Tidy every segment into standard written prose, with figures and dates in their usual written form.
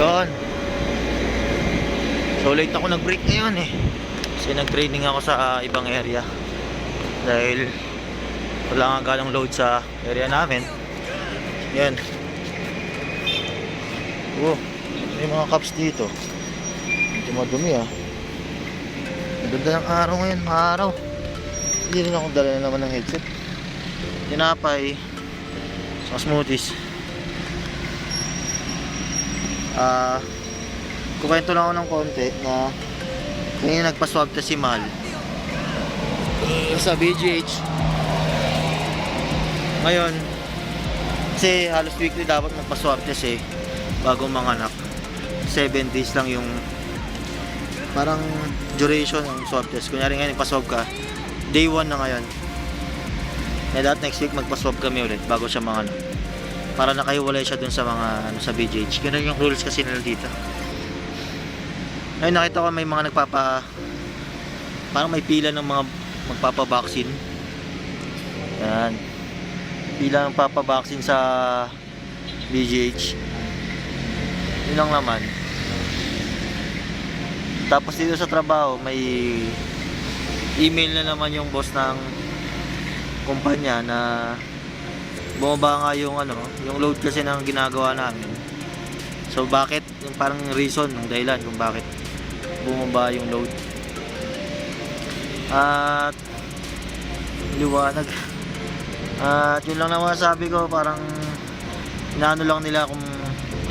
Yun. So late ako nag-break ngayon eh. Kasi nag-training ako sa ibang area. Dahil wala nga ganong load sa area namin. Yan. Oh, may mga cups dito. Medyo madumi ah. Maganda ng araw ngayon, maaraw. Hindi rin akong dala na naman ng headset. Tinapay. Sa smoothies. Kukwento lang ako ng konti na kanina nagpa-swab test si Mal sa BGH. Ngayon kasi halos weekly dapat magpa-swab test eh bago manganak. 7 days lang yung parang duration ng swab test. Kunyari ngayon nagpa-swab ka, day 1 na ngayon. Dapat next week magpa-swab kami ulit bago siya manganak, para nakahiwalay siya dun sa mga sa BGH. Ganun yung rules kasi nila dito. Ngayon nakita ko may mga parang may pila ng mga magpapabaksin. Yan, pila ng papabaksin sa BGH. Yun lang naman. Tapos dito sa trabaho may email na naman yung boss ng kumpanya na bumaba nga yung yung load kasi ng ginagawa namin. So bakit, yung parang reason ng dahilan kung bakit bumaba yung load. At liwanag. At yun lang naman sabi ko, parang inaano lang nila kung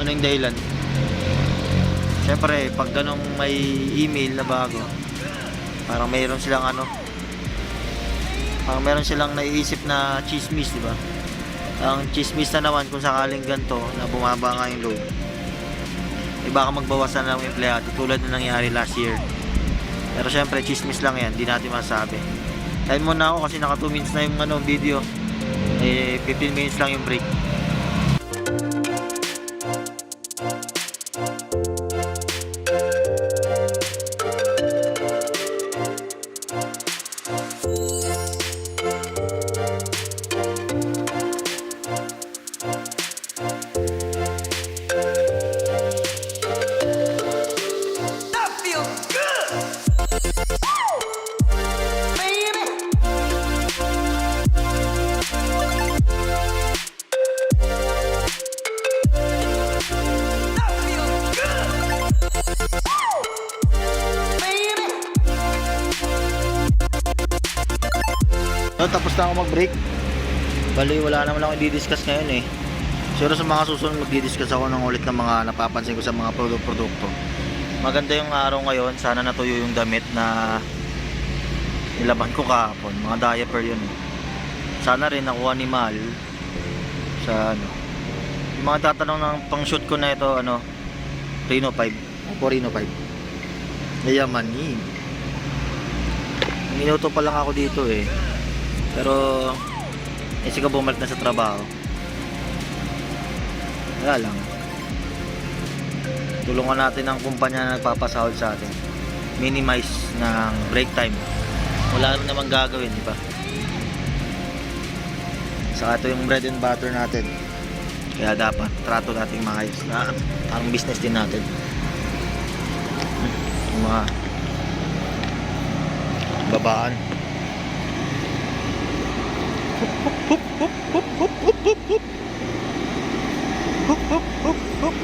ano yung dahilan. Syempre pag ganong may email na bago, parang mayroon silang parang meron silang naiisip na chismis, di ba? Ang chismis na naman kung sakaling ganito na bumaba nga yung load, baka magbawasan ng empleyado tulad na nangyari last year. Pero syempre chismis lang yan, di natin masabi. Time muna ako kasi naka 2 minutes na yung video. 15 minutes lang yung break. So, tapos na ako mag-break. Bali, wala naman ako i-discuss ngayon eh. Siguro sa mga susunod mag-discuss ako ng ulit ng mga napapansin ko sa mga produkto. Maganda yung araw ngayon. Sana natuyo yung damit na nilaban ko kahapon. Mga diaper yun eh. Sana rin nakuha ni Mal sa yung mga tatanong ng pang shoot ko na ito, Reno 5 o Reno 5. Yayaman eh. Minuto pa lang ako dito eh. Pero isig ka bumalik na sa trabaho. Wala lang. Tulungan natin ang kumpanya na nagpapasahod sa atin. Minimize ng break time. Wala rin naman gagawin, di ba? Saka ito yung bread and butter natin. Kaya dapat trato natin maayos na parang business din natin. Yung mga babaan. Hup, hup, hup, hup, hup, hup, hup. Hup, hup, hup, hup.